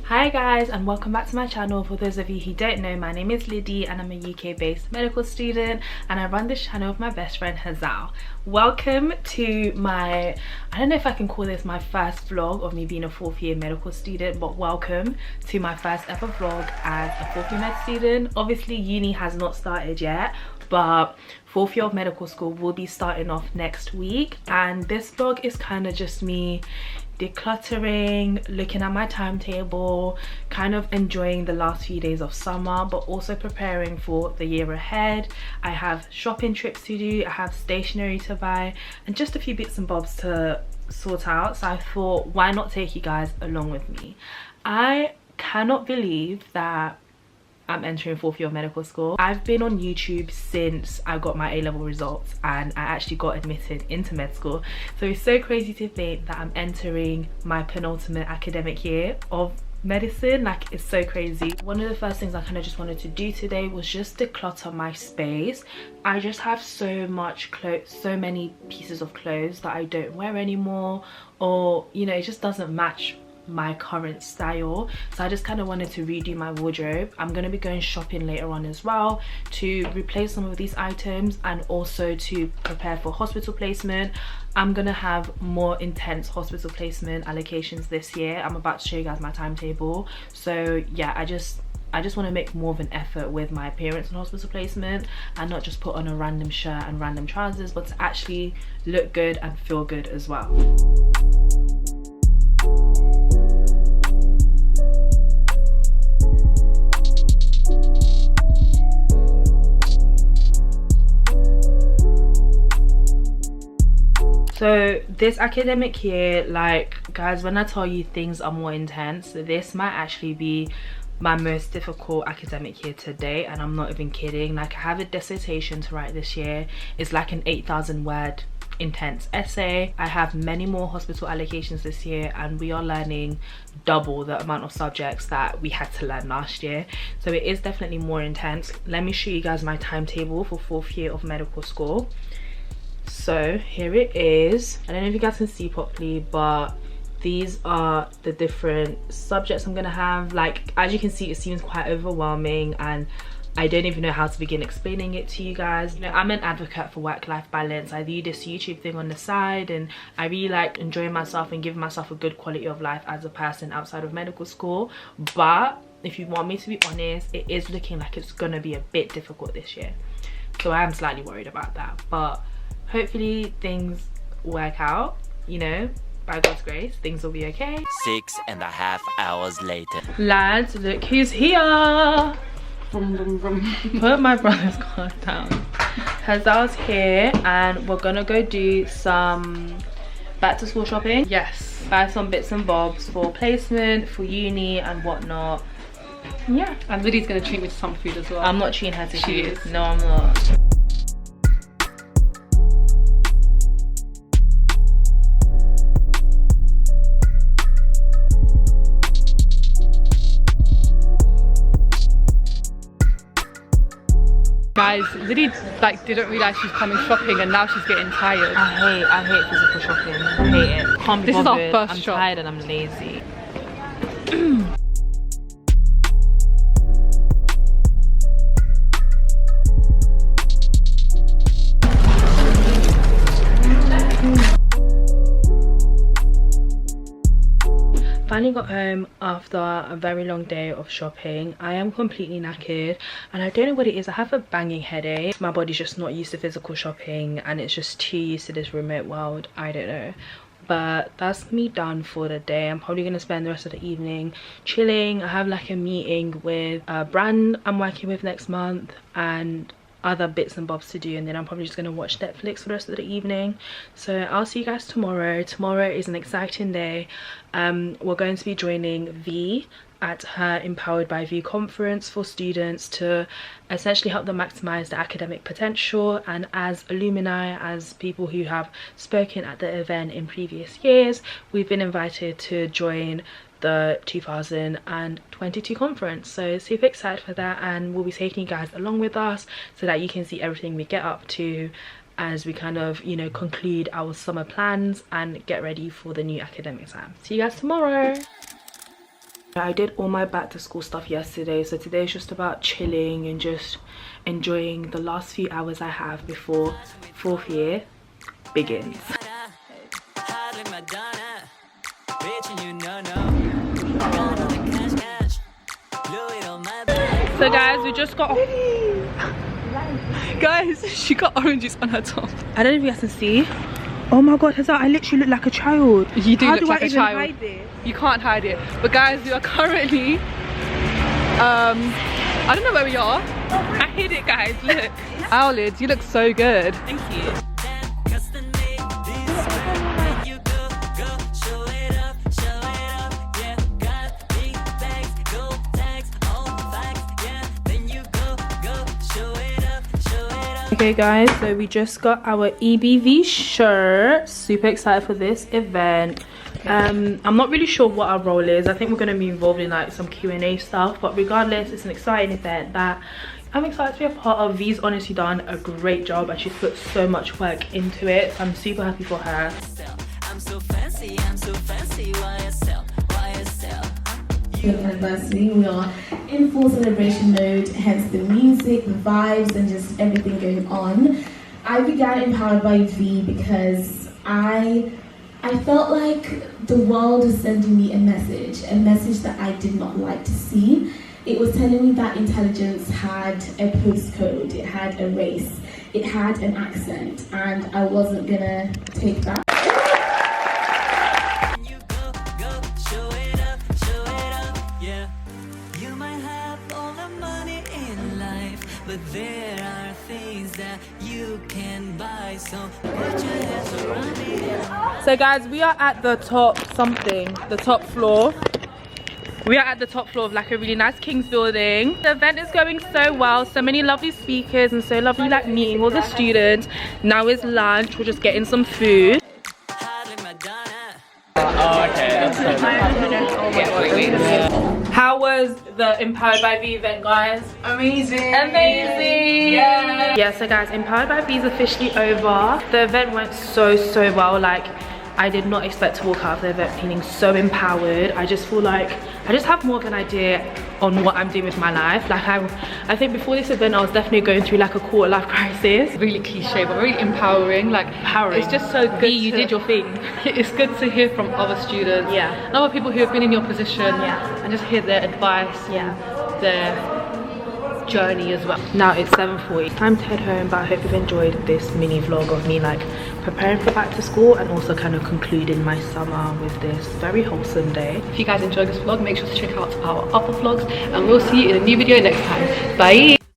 Hi guys, and welcome back to my channel. For those of you who don't know, my name is Liddy and I'm a UK based medical student, and I run this channel with my best friend Hazal. Welcome to my, I don't know if I can call this my first vlog of me being a fourth year medical student, but welcome to my first ever vlog as a fourth year med student. Obviously uni has not started yet, but fourth year of medical school will be starting off next week, and this vlog is kind of just me decluttering, looking at my timetable, kind of enjoying the last few days of summer, but also preparing for the year ahead. I have shopping trips to do, I have stationery to buy, and just a few bits and bobs to sort out. So I thought, why not take you guys along with me? I cannot believe that I'm entering fourth year of medical school. I've been on YouTube since I got my A-level results and I actually got admitted into med school. So it's so crazy to think that I'm entering my penultimate academic year of medicine. Like, it's so crazy. One of the first things I kind of just wanted to do today was just declutter my space. I just have so much clothes, so many pieces of clothes that I don't wear anymore, or you know, it just doesn't match my current style. So I just kind of wanted to redo my wardrobe. I'm going to be going shopping later on as well to replace some of these items and also to prepare for hospital placement. I'm gonna have more intense hospital placement allocations this year. I'm about to show you guys my timetable. So yeah, I just want to make more of an effort with my appearance in hospital placement and not just put on a random shirt and random trousers, but to actually look good and feel good as well. So this academic year, like guys, when I tell you things are more intense, this might actually be my most difficult academic year to date, and I'm not even kidding. Like, I have a dissertation to write this year. It's like an 8,000 word intense essay. I have many more hospital allocations this year, and we are learning double the amount of subjects that we had to learn last year. So it is definitely more intense. Let me show you guys my timetable for fourth year of medical school. So here it is. I don't know if you guys can see properly, but these are the different subjects I'm gonna have. Like, as you can see, it seems quite overwhelming and I don't even know how to begin explaining it to you guys. You know, I'm an advocate for work-life balance. I do this YouTube thing on the side, and I really like enjoying myself and giving myself a good quality of life as a person outside of medical school. But if you want me to be honest, it is looking like it's gonna be a bit difficult this year. So I am slightly worried about that, but hopefully things work out, you know, by God's grace, things will be okay. 6.5 hours later. Lads, look who's here. Vroom, vroom, vroom. Put my brother's car down. Hazal's here and we're gonna go do some back to school shopping. Yes. Buy some bits and bobs for placement, for uni and whatnot. Yeah. And Liddy's gonna treat me to some food as well. I'm not treating her to She food. is. No, I'm not. Guys, Liddy like didn't realise she's coming shopping and now she's getting tired. I hate physical shopping. I hate it. Can't be This is our bothered. first I'm shop. tired and I'm lazy. Finally got home after a very long day of shopping. I am completely knackered and I don't know what it is. I have a banging headache. My body's just not used to physical shopping and it's just too used to this remote world. I don't know, but that's me done for the day. I'm probably gonna spend the rest of the evening chilling. I have like a meeting with a brand I'm working with next month and other bits and bobs to do, and then I'm probably just gonna watch Netflix for the rest of the evening. So I'll see you guys tomorrow. Tomorrow is an exciting day. We're going to be joining V at her Empowered by V conference for students to essentially help them maximize their academic potential. And as alumni, as people who have spoken at the event in previous years, we've been invited to join the 2022 conference. So super excited for that, and we'll be taking you guys along with us so that you can see everything we get up to as we kind of, you know, conclude our summer plans and get ready for the new academic term. See you guys tomorrow. I did all my back to school stuff yesterday, so today is just about chilling and just enjoying the last few hours I have before 4th year begins. So guys, we just got guys, she got oranges on her top. I don't know if you guys can see. Oh my god, Hazal, I literally look like a child. You do look How like do I a even child. hide it? You can't hide it. But guys, we are currently I don't know where we are. I hid it, guys. Look. Owlids, you look so good. Thank you. Okay guys, so we just got our EBV shirt. Super excited for this event. I'm not really sure what our role is. I think we're going to be involved in like some Q&A stuff, but regardless, it's an exciting event that I'm excited to be a part of. V's honestly done a great job and she's put so much work into it. I'm super happy for her. I'm so fancy, YSL. Anniversary, we are in full celebration mode, hence the music, the vibes, and just everything going on. I began Empowered by V because I felt like the world was sending me a message that I did not like to see. It was telling me that intelligence had a postcode, it had a race, it had an accent, and I wasn't gonna take that. But there are things that you can buy, so put your hands around me. So guys, we are at the top floor. We are at the top floor of like a really nice King's building. The event is going so well, so many lovely speakers and so lovely like meeting all the students. Now is lunch, we're just getting some food. Oh, okay, that's so How was the Empowered by V event, guys? Amazing! Amazing! Yeah, so guys, Empowered by V is officially over. The event went so well. Like, I did not expect to walk out of the event feeling so empowered. I just feel like I just have more of an idea on what I'm doing with my life. Like I think before this event I was definitely going through like a quarter life crisis. Really cliche, but really empowering. Like, Empowering. it's just so good. You did your thing. It's good to hear from other students, and other people who have been in your position, and just hear their advice, their journey as well. Now it's 7:40. Time to head home, but I hope you've enjoyed this mini vlog of me like preparing for back to school and also kind of concluding my summer with this very wholesome day. If you guys enjoyed this vlog, make sure to check out our other vlogs, and we'll see you in a new video next time. Bye!